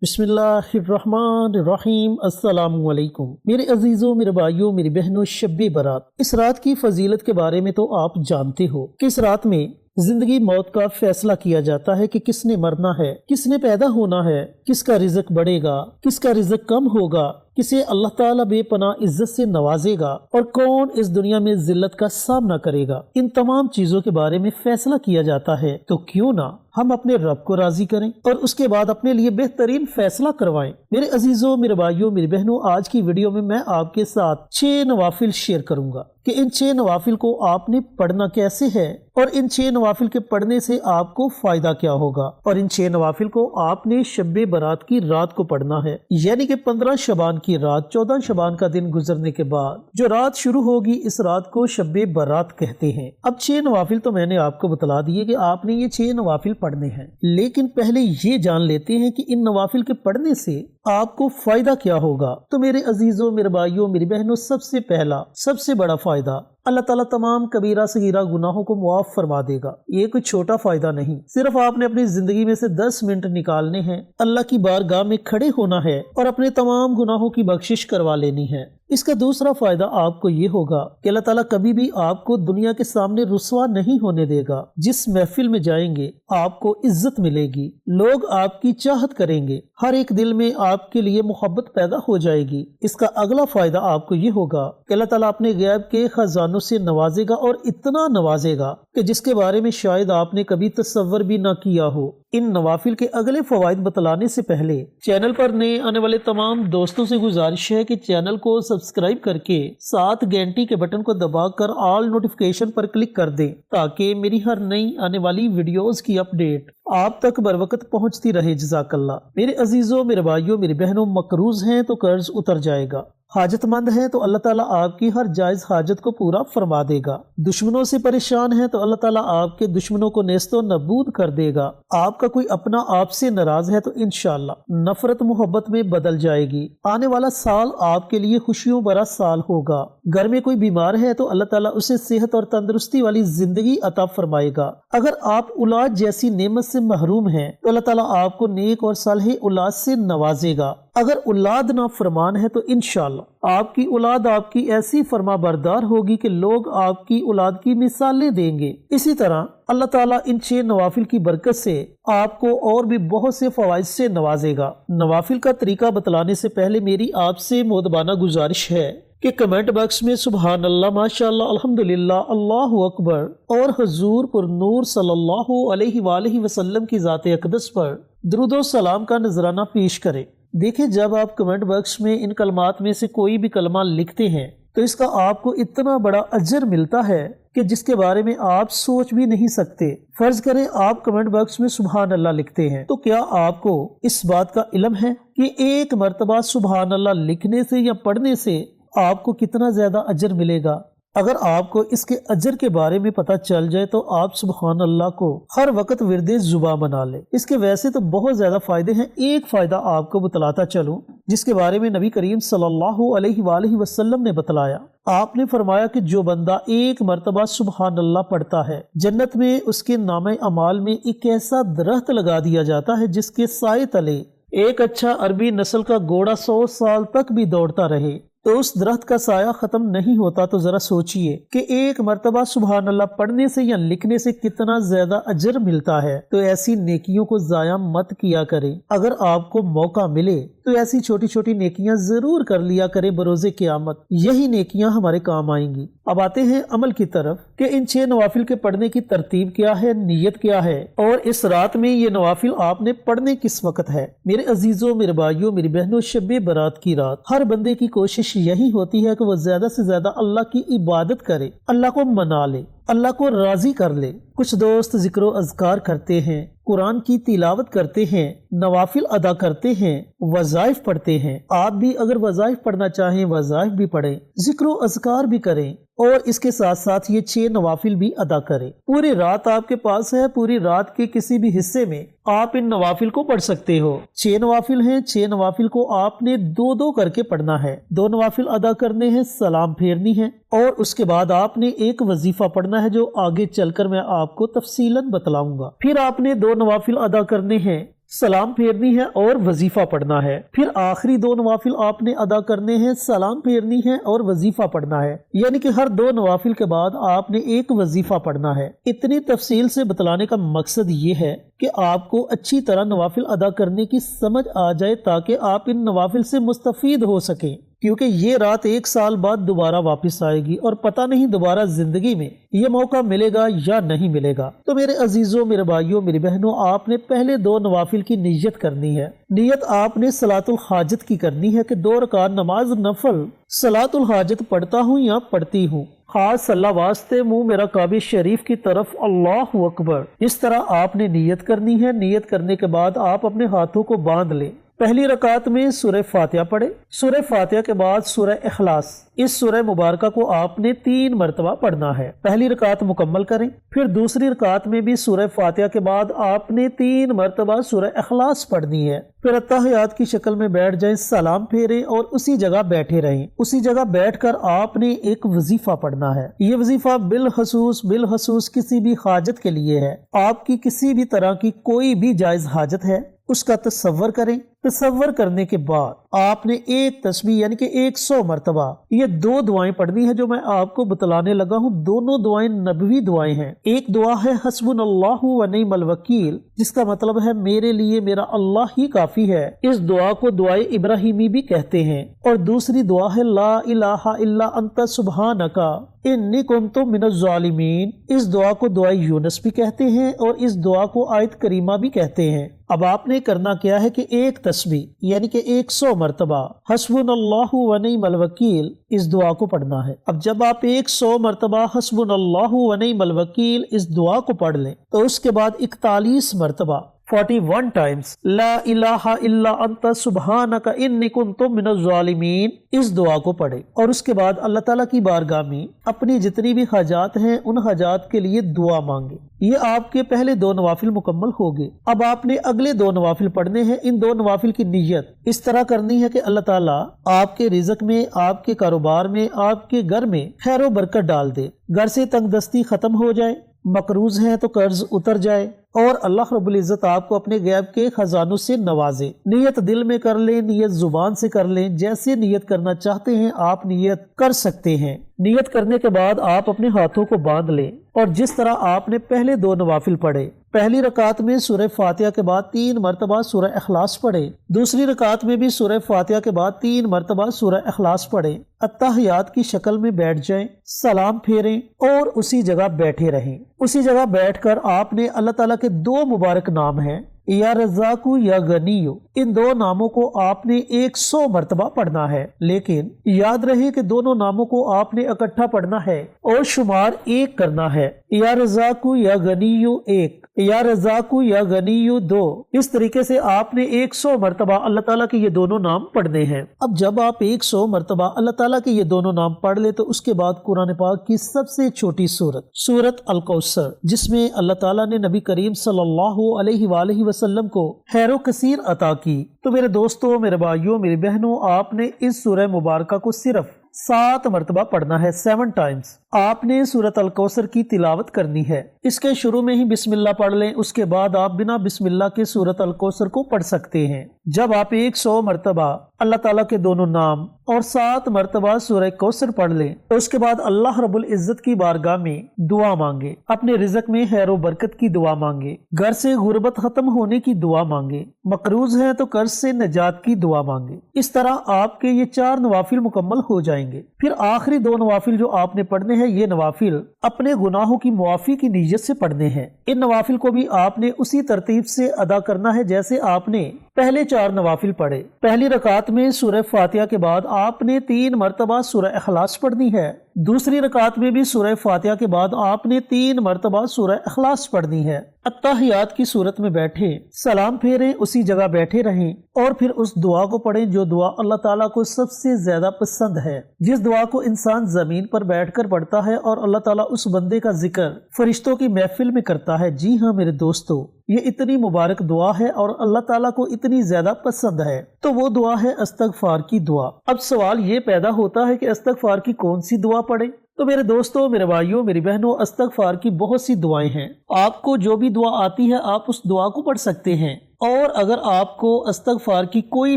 बिस्मिल्लाहिर्रहमानिर्रहीम। अस्सलाम वालेकुम मेरे अजीजों, मेरे भाइयों, मेरी बहनों, शब्बे बारात। इस रात की फजीलत के बारे में तो आप जानते हो कि इस रात में जिंदगी मौत का फैसला किया जाता है कि किसने मरना है, किसने पैदा होना है, किसका रिज़्क बढ़ेगा, किसका रिज़्क कम होगा, किसे अल्लाह ताला बेपनाह इज्जत से नवाजेगा और कौन इस दुनिया में जिल्लत का सामना करेगा। इन तमाम चीजों के बारे में फैसला किया जाता है। तो क्यों ना हम अपने रब को राजी करें और उसके बाद अपने लिए बेहतरीन फैसला करवाएं। मेरे अजीजों, मेरे भाइयों, मेरी बहनों, आज की वीडियो में मैं आपके साथ 6 नवाफिल शेयर करूंगा कि इन 6 नवाफिल को आपने पढ़ना कैसे है और इन 6 नवाफिल के पढ़ने से आपको फायदा क्या होगा। और इन 6 नवाफिल को आपने शब्बे बारात की रात को पढ़ना है, यानी कि 15 शबान की रात, 14 शबान का दिन गुजरने के बाद जो रात शुरू होगी, इस रात को शब्बे बारात कहते हैं। अब 6 नवाफिल तो मैंने आपको बतला दिए कि आपने ये 6 नवाफिल पढ़ने हैं, लेकिन पहले ये जान लेते हैं कि इन नवाफिल के पढ़ने से आपको फायदा क्या होगा। तो मेरे अजीजों, मेरे भाइयों, मेरी बहनों, सबसे पहला सबसे बड़ा फायदा, अल्लाह ताला तमाम कबीरा सगीरा गुनाहों को मुआफ फरमा देगा। ये कोई छोटा फायदा नहीं, सिर्फ आपने अपनी जिंदगी में से 10 मिनट निकालने हैं, अल्लाह की बारगाह में खड़े होना है और अपने तमाम गुनाहों की बख्शिश करवा लेनी है। इसका दूसरा फायदा आपको ये होगा कि अल्लाह ताला कभी भी आपको दुनिया के सामने रुसवा नहीं होने देगा। जिस महफिल में जाएंगे आपको इज्जत मिलेगी, लोग आपकी चाहत करेंगे, हर एक दिल में आपके लिए मोहब्बत पैदा हो जाएगी। इसका अगला फायदा आपको ये होगा कि अल्लाह ताला अपने गैब के खजानों से नवाजेगा और इतना नवाजेगा कि जिसके बारे में शायद आपने कभी तसव्वुर भी ना किया हो। इन नवाफिल के अगले फवाइद बतलाने से पहले चैनल पर नए आने वाले तमाम दोस्तों से गुजारिश है कि चैनल को सब्सक्राइब करके साथ घंटी के बटन को दबाकर ऑल नोटिफिकेशन पर क्लिक कर दें, ताकि मेरी हर नई आने वाली वीडियोस की अपडेट आप तक बर वक्त पहुँचती रहे। जज़ाकल्लाह। मेरे अजीजों, मेरे भाइयों, मेरी बहनों, मकरूज हैं तो कर्ज उतर जाएगा, हाजतमंद है तो अल्लाह ताला आपकी हर जायज हाजत को पूरा फरमा देगा, दुश्मनों से परेशान है तो अल्लाह ताला आपके दुश्मनों को नेस्तो नबूद कर देगा, आपका कोई अपना आपसे नाराज है तो इंशाअल्लाह नफरत मोहब्बत में बदल जाएगी। आने वाला साल आपके लिए खुशियों भरा साल होगा। घर में कोई बीमार है तो अल्लाह ताला उसे सेहत और तंदुरुस्ती वाली जिंदगी अता फरमाएगा। अगर आप औलाद जैसी नेमत से महरूम हैं तो अल्लाह ताला आपको नेक और सालेह औलाद से नवाजेगा। अगर औलाद ना फरमान है तो इंशाअल्लाह आपकी औलाद आपकी ऐसी फरमा बरदार होगी कि लोग आपकी औलाद की मिसालें देंगे। इसी तरह अल्लाह ताला इन 6 नवाफिल की बरकत से आपको और भी बहुत से फवाइद से नवाजेगा। नवाफिल का तरीका बतलाने से पहले मेरी आपसे मोदबाना गुजारिश है कि कमेंट बॉक्स में सुबहान अल्लाह, माशाअल्लाह, अल्हम्दुलिल्लाह, अल्लाहु अकबर और हुजूर पर नूर सल्लल्लाहु अलैहि वसल्लम की ज़ात अक़दस पर दुरूद व सलाम का नजराना पेश करें। देखिए, जब आप कमेंट बॉक्स में इन कलमात में से कोई भी कलमा लिखते हैं तो इसका आपको इतना बड़ा अजर मिलता है कि जिसके बारे में आप सोच भी नहीं सकते। फर्ज करें आप कमेंट बॉक्स में सुबहान अल्लाह लिखते हैं, तो क्या आपको इस बात का इल्म है कि एक मर्तबा सुबहान अल्लाह लिखने से या पढ़ने से आपको कितना ज्यादा अजर मिलेगा? अगर आपको इसके अजर के बारे में पता चल जाए तो आप सुबहान अल्लाह को हर वक्त विरदे जुबा बना ले। इसके वैसे तो बहुत ज्यादा फायदे हैं, एक फायदा आपको बतलाता चलूं जिसके बारे में नबी करीम सल्लल्लाहु अलैहि वसल्लम ने बतलाया। आपने फरमाया कि जो बंदा एक मर्तबा सुबहान अल्लाह पढ़ता है, जन्नत में उसके नामे अमाल में एक ऐसा दरख्त लगा दिया जाता है जिसके साए तले एक अच्छा अरबी नस्ल का घोड़ा 100 साल तक भी दौड़ता रहे। तो उस दरख्त का साया खत्म नहीं होता। तो जरा सोचिए कि एक मर्तबा सुबहान अल्लाह पढ़ने से या लिखने से कितना ज्यादा अजर मिलता है। तो ऐसी नेकियों को जाया मत किया करें। अगर आपको मौका मिले तो ऐसी छोटी छोटी नेकियां जरूर कर लिया करें बरोज़े क़यामत, यही नेकियां हमारे काम आएंगी। अब आते हैं अमल की तरफ कि इन 6 नवाफिल के पढ़ने की तरतीब क्या है, नीयत क्या है और इस रात में ये नवाफिल आपने पढ़ने किस वक्त है। मेरे अजीजों, मेरे भाइयों, मेरी बहनों, शब्बे बारात की रात हर बंदे की कोशिश यही होती है कि वो ज्यादा से ज्यादा अल्लाह की इबादत करे, अल्लाह को मना ले, अल्लाह को राजी कर ले। कुछ दोस्त जिक्र अज़कार करते हैं, कुरान की तिलावत करते हैं, नवाफिल अदा करते हैं, वज़ाइफ पढ़ते हैं। आप भी अगर वज़ाइफ पढ़ना चाहें वज़ाइफ भी पढ़ें, जिक्र अज़कार भी करें और इसके साथ साथ ये 6 नवाफिल भी अदा करें। पूरी रात आपके पास है, पूरी रात के किसी भी हिस्से में आप इन नवाफिल को पढ़ सकते हो। 6 नवाफिल हैं, 6 नवाफिल को आपने 2-2 करके पढ़ना है। 2 नवाफिल अदा करने हैं, सलाम फेरनी है और उसके बाद आपने एक वजीफा पढ़ना है जो आगे चलकर मैं आपको तफसीलन बतलाऊंगा। फिर आपने 2 नवाफिल अदा करने हैं, सलाम फेरनी है और वजीफा पढ़ना है। फिर आखिरी 2 नवाफिल आपने अदा करने हैं, सलाम फेरनी है और वजीफा पढ़ना है। यानी कि हर 2 नवाफिल के बाद आपने एक वजीफा पढ़ना है। इतनी तफसील से बतलाने का मकसद ये है कि आपको अच्छी तरह नवाफिल अदा करने की समझ आ जाए, ताकि आप इन नवाफिल से मुस्तफीद हो सकें, क्योंकि ये रात 1 साल बाद दोबारा वापस आएगी और पता नहीं दोबारा जिंदगी में ये मौका मिलेगा या नहीं मिलेगा। तो मेरे अजीजों, मेरे भाइयों, मेरी बहनों, आपने पहले 2 नवाफिल की नियत करनी है। नियत आपने सलातुल हाजत की करनी है कि 2 रकात नमाज नफल सलातुल हाजत पढ़ता हूँ या पढ़ती हूँ, खास अल्लाह वास्ते मुंह मेरा काबे शरीफ की तरफ, अल्लाहु अकबर। इस तरह आपने नियत करनी है। नियत करने के बाद आप अपने हाथों को बांध लें। पहली रकात में सूरह फातिहा पढ़े। सूरह फातिहा के बाद सूरह इखलास, इस सूरह मुबारका को आपने 3 मरतबा पढ़ना है। पहली रकात मुकम्मल करें। फिर दूसरी रकात में भी सूरह फातिहा के बाद आपने 3 मरतबा सूरह इखलास पढ़नी है। फिर अत्तहियात की शक्ल में बैठ जाएं, सलाम फेरें और उसी जगह बैठे रहें। उसी जगह बैठकर आपने एक वजीफा पढ़ना है। ये वजीफा बिलखसूस किसी भी हाजत के लिए है। आपकी किसी भी तरह की कोई भी जायज हाजत है, उसका तसव्वुर करें। तसव्वुर करने के बाद आपने एक तस्बीह यानी कि 100 मरतबा ये 2 दुआएं पढ़नी है जो मैं आपको बतलाने लगा हूँ। दोनों दुआएं नबवी दुआएं हैं। एक दुआ है हस्बुनल्लाहु व निअमल वकील, जिसका मतलब है मेरे लिए मेरा अल्लाह ही काफी है। इस दुआ को दुआए इब्राहिमी भी कहते हैं। और दूसरी दुआ है ला इलाहा इल्ला अंता सुब्हानका इन्नी कुन्तु मिनज़ ज़ालिमीन। इस दुआ को दुआए यूनुस भी कहते हैं और इस दुआ को आयत करीमा भी कहते हैं। अब आपने करना क्या है कि एक तस्बीह यानी कि 100 मरतबा हस्बुनल्लाहु व निअमल वकील इस दुआ को पढ़ना है। अब जब आप 100 मरतबा हस्बुनल्लाहु व निअमल वकील इस दुआ को पढ़ लें तो उसके बाद 41 मरतबा 41 टाइम्स ला इलाहा इल्ला अंता सुब्हानका इन्नी कुन्तु मिनज़ ज़ालिमीन इस दुआ को पढ़े। और उसके बाद अल्लाह ताला की बारगाह में अपनी जितनी भी हाजात हैं उन हाजात के लिए दुआ मांगे। ये आपके पहले 2 नवाफिल मुकम्मल हो गए। अब आपने अगले 2 नवाफिल पढ़ने हैं। इन 2 नवाफिल की नियत इस तरह करनी है कि अल्लाह ताला आपके रिज़्क में, आपके कारोबार में, आपके घर में खैर व बरकत डाल दे। घर से तंगदस्ती खत्म हो जाए, मकरूज हैं तो कर्ज उतर जाए और अल्लाह रब्बुल इज़्ज़त आपको अपने गैब के खजानों से नवाजे। नियत दिल में कर लें, नियत जुबान से कर लें, जैसे नियत करना चाहते हैं आप नियत कर सकते हैं। नियत करने के बाद आप अपने हाथों को बांध लें और जिस तरह आपने पहले 2 नवाफिल पढ़े, पहली रकात में सूरह फातिहा के बाद 3 मरतबा सूरह इखलास पढ़े। दूसरी रकात में भी सूरह फातिहा के बाद 3 मरतबा सूरह इखलास पढ़े। अत्तहियात की शक्ल में बैठ जाएं, सलाम फेरें और उसी जगह बैठे रहें। उसी जगह बैठकर आपने अल्लाह ताला के 2 मुबारक नाम हैं, या रज़ाकु या गनीयु, इन 2 नामों को आपने 100 मरतबा पढ़ना है। लेकिन याद रहे कि दोनों नामों को आपने इकट्ठा पढ़ना है और शुमार 1 करना है। या रज़ाकु या गनीयु 1, या रज़ाकु या गनीयु 2। इस तरीके से आपने 100 मरतबा अल्लाह ताला के ये दोनों नाम पढ़ने हैं। अब जब आप 100 मरतबा अल्लाह ताला के ये दोनों नाम पढ़ ले तो उसके बाद कुरान पाक की सबसे छोटी सूरत अल कौसर, जिसमें अल्लाह ताला ने नबी करीम सल्लल्लाहु अलैहि वसल्लम को खैरो कसीर अता की। तो मेरे दोस्तों, मेरे भाइयों, मेरी बहनों, आपने इस सूरह मुबारका को सिर्फ 7 मरतबा पढ़ना है, 7 टाइम्स। आपने सूरत अल कौसर की तिलावत करनी है। इसके शुरू में ही बिस्मिल्लाह पढ़ लें, उसके बाद आप बिना बिस्मिल्लाह के सूरत अल कौसर को पढ़ सकते हैं। जब आप 100 मरतबा अल्लाह ताला के दोनों नाम और 7 मरतबा सूरह कौसर पढ़ लें तो उसके बाद अल्लाह रब्बुल इज़्ज़त की बारगाह में दुआ मांगे। अपने रिज़्क में खैर व बरकत की दुआ मांगे, घर से गुर्बत खत्म होने की दुआ मांगे, मकरूज हैं तो कर्ज से निजात की दुआ मांगे। इस तरह आपके ये 4 नवाफिल मुकम्मल हो जाएंगे। फिर आखिरी 2 नवाफिल जो आपने पढ़ने हैं, ये नवाफिल अपने गुनाहों की मुआफी की नीयत से पढ़ने हैं। इन नवाफिल को भी आपने उसी तरतीब से अदा करना है जैसे आपने पहले 4 नवाफिल पढ़े। पहली रकात में सूरह फातिहा के बाद आपने 3 मरतबा सूरह इखलास पढ़नी है। दूसरी रकात में भी सूरह फातिहा के बाद आपने 3 मरतबा सूरह इखलास पढ़नी है। अत्तहियात की सूरत में बैठे, सलाम फेरें, उसी जगह बैठे रहें और फिर उस दुआ को पढ़ें जो दुआ अल्लाह ताला को सबसे ज्यादा पसंद है, जिस दुआ को इंसान जमीन पर बैठकर पढ़ता है और अल्लाह ताला उस बंदे का जिक्र फरिश्तों की महफिल में करता है। जी हाँ मेरे दोस्तों, ये इतनी मुबारक दुआ है और अल्लाह ताला को इतनी ज्यादा पसंद है। तो वो दुआ है इस्तगफार की दुआ। अब सवाल ये पैदा होता है कि इस्तगफार की कौन सी दुआ पढ़े? تو میرے دوستوں، میرے بھائیوں، میری بہنوں، استغفار کی بہت سی دعائیں ہیں۔ آپ کو جو بھی دعا آتی ہے آپ اس دعا کو پڑھ سکتے ہیں، اور اگر آپ کو استغفار کی کوئی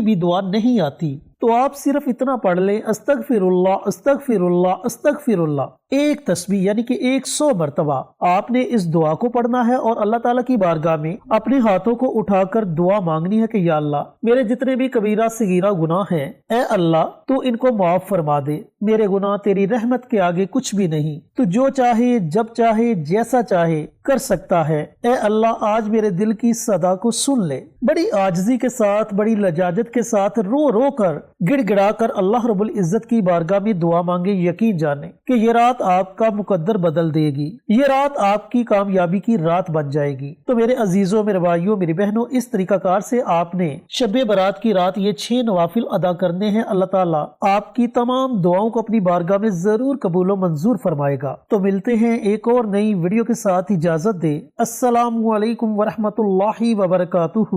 بھی دعا نہیں آتی تو آپ صرف اتنا پڑھ لیں، استغفر اللہ استغفر اللہ استغفر اللہ، ایک تسبیح یعنی کہ 100 مرتبہ آپ نے اس دعا کو پڑھنا ہے، اور اللہ تعالیٰ کی بارگاہ میں اپنے ہاتھوں کو اٹھا کر دعا مانگنی ہے کہ یا اللہ، میرے جتنے بھی کبیرہ صغیرہ گناہ ہیں، اے اللہ تو ان کو معاف فرما دے، میرے گناہ تیری رحمت کے آگے کچھ بھی نہیں، تو جو چاہے جب چاہے جیسا چاہے کر سکتا ہے، اے اللہ آج میرے دل کی صدا کو سن لے۔ بڑی عاجزی کے ساتھ، بڑی لجاجت کے ساتھ، رو رو کر، گڑ گڑا کر اللہ رب العزت کی بارگاہ میں دعا مانگے، یقین جانے کہ یہ رات آپ کا مقدر بدل دے گی، یہ رات آپ کی کامیابی کی رات بن جائے گی۔ تو میرے عزیزوں، میرے بھائیوں، میری بہنوں، اس طریقہ کار سے آپ نے شب برات کی رات یہ 6 نوافل ادا کرنے ہیں۔ اللہ تعالیٰ آپ کی تمام دعاؤں کو اپنی بارگاہ میں ضرور قبول و منظور فرمائے گا۔ تو ملتے ہیں ایک اور نئی ویڈیو کے ساتھ، اجازت دے۔ السلام علیکم ورحمۃ اللہ وبرکاتہ۔